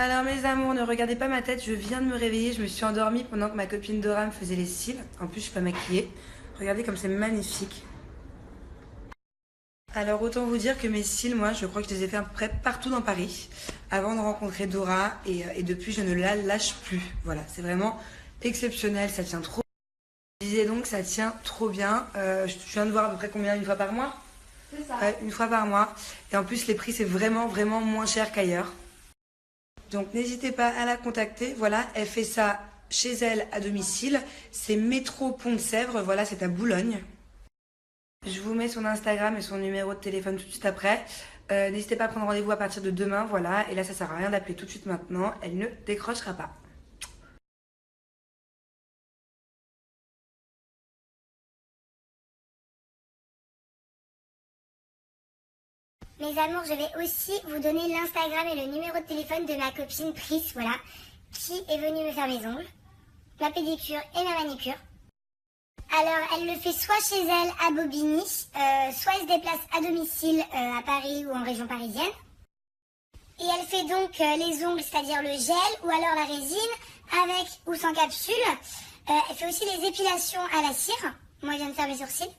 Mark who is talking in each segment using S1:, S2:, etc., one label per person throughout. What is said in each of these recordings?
S1: Alors mes amours, ne regardez pas ma tête, je viens de me réveiller, je me suis endormie pendant que ma copine Dora me faisait les cils. En plus, je suis pas maquillée. Regardez comme c'est magnifique. Alors autant vous dire que mes cils, moi, je crois que je les ai fait à peu près partout dans Paris avant de rencontrer Dora et depuis, je ne la lâche plus. Voilà, c'est vraiment exceptionnel, ça tient trop. Je disais donc, ça tient trop bien. Je viens de voir à peu près combien, une fois par mois?
S2: C'est ça.
S1: Ouais, une fois par mois. Et en plus, les prix, c'est vraiment moins cher qu'ailleurs. Donc n'hésitez pas à la contacter. Voilà, elle fait ça chez elle à domicile. C'est Métro Pont de Sèvres. Voilà, c'est à Boulogne. Je vous mets son Instagram et son numéro de téléphone tout de suite après. N'hésitez pas à prendre rendez-vous à partir de demain. Voilà, et là, ça sert à rien d'appeler tout de suite maintenant. Elle ne décrochera pas.
S3: Mes amours, je vais aussi vous donner l'Instagram et le numéro de téléphone de ma copine Pris, voilà, qui est venue me faire mes ongles, ma pédicure et ma manicure. Alors, elle le fait soit chez elle à Bobigny, soit elle se déplace à domicile à Paris ou en région parisienne. Et elle fait donc les ongles, c'est-à-dire le gel ou alors la résine, avec ou sans capsule. Elle fait aussi les épilations à la cire. Moi, je viens de faire mes sourcils.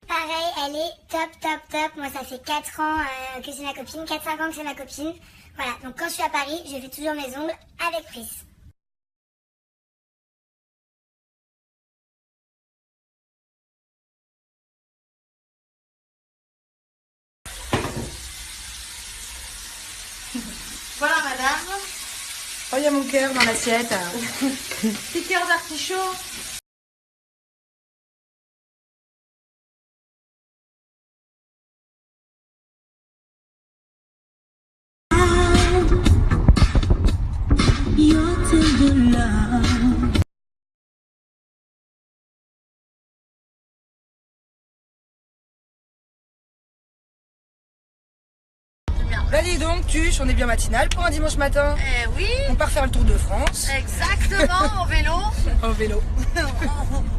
S3: Pareil, elle est top. Moi, ça fait 4 ans que c'est ma copine, 4-5 ans que c'est ma copine. Voilà, donc quand je suis à Paris, je fais toujours mes ongles avec Pris.
S2: Voilà, madame.
S1: Oh, il y a mon cœur dans l'assiette.
S2: Petit cœur d'artichaut.
S4: Your tender love.
S1: Bah dis donc, Tuche, on est bien matinal pour un dimanche matin.
S2: Eh oui,
S1: On part faire le tour de France
S2: exactement, au vélo.
S1: en vélo.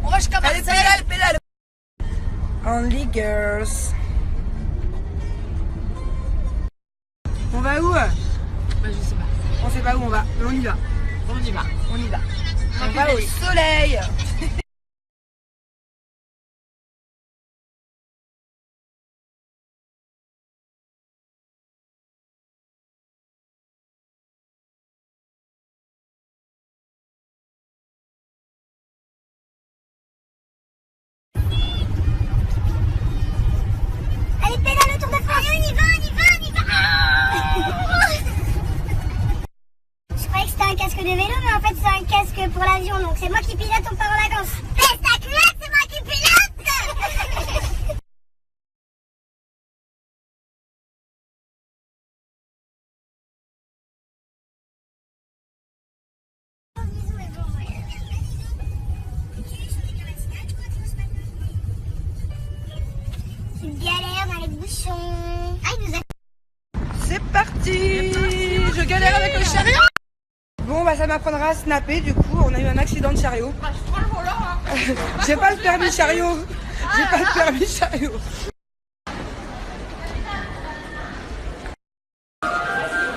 S2: On va jusqu'à
S1: Allez,
S2: Marseille.
S1: pédale. Only girls. On va où?
S2: Bah, je sais pas.
S1: On sait pas où on va, mais on y va.
S2: On y va.
S1: On y va.
S2: On
S1: On va au
S2: pédale.
S1: soleil.
S3: Allez, pédale le Tour de France. Allez, on y va. Je croyais que c'était un casque de vélo, mais en fait c'est un casque pour l'avion, donc c'est moi qui pilote, on part en vacances. Baisse ta culotte, c'est moi qui pilote. Une galère dans les bouchons. Ah, il nous a...
S1: C'est parti. Je galère avec le chariot. Bon, bah ça m'apprendra à snapper. Du coup, on a eu un accident de chariot.
S2: Bah, je prends le volant. Hein.
S1: J'ai pas le permis chariot. J'ai pas le permis chariot.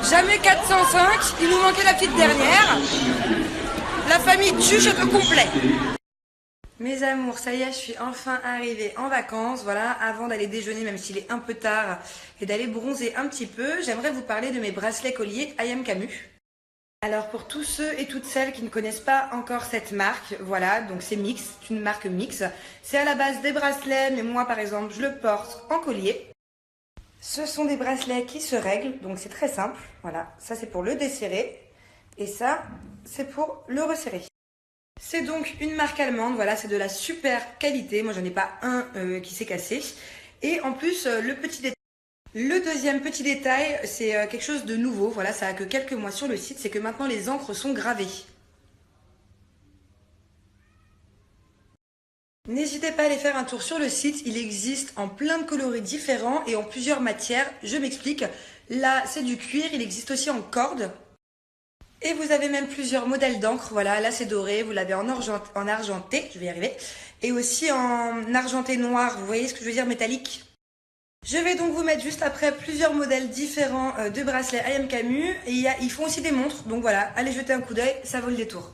S1: Jamais 405. Il nous manquait la petite dernière. La famille Tuche est au complet. Mes amours, ça y est, je suis enfin arrivée en vacances. Voilà, avant d'aller déjeuner, même s'il est un peu tard, et d'aller bronzer un petit peu, j'aimerais vous parler de mes bracelets colliers I.M. Camus. Alors pour tous ceux et toutes celles qui ne connaissent pas encore cette marque, voilà, donc c'est Mix, c'est une marque Mix. C'est à la base des bracelets, mais moi par exemple, je le porte en collier. Ce sont des bracelets qui se règlent, donc c'est très simple. Voilà, ça c'est pour le desserrer, et ça c'est pour le resserrer. C'est donc une marque allemande, voilà, c'est de la super qualité. Moi, j'en ai pas un qui s'est cassé. Et en plus, le deuxième petit détail, c'est quelque chose de nouveau. Voilà, ça a que quelques mois sur le site, c'est que maintenant les encres sont gravées. N'hésitez pas à aller faire un tour sur le site, il existe en plein de coloris différents et en plusieurs matières. Je m'explique. Là, c'est du cuir, il existe aussi en corde. Et vous avez même plusieurs modèles d'encre, voilà, là c'est doré, vous l'avez en argenté, je vais y arriver, et aussi en argenté noir, vous voyez ce que je veux dire, métallique. Je vais donc vous mettre juste après plusieurs modèles différents de bracelets I Am Camus. Et ils font aussi des montres, donc voilà, allez jeter un coup d'œil, ça vaut le détour.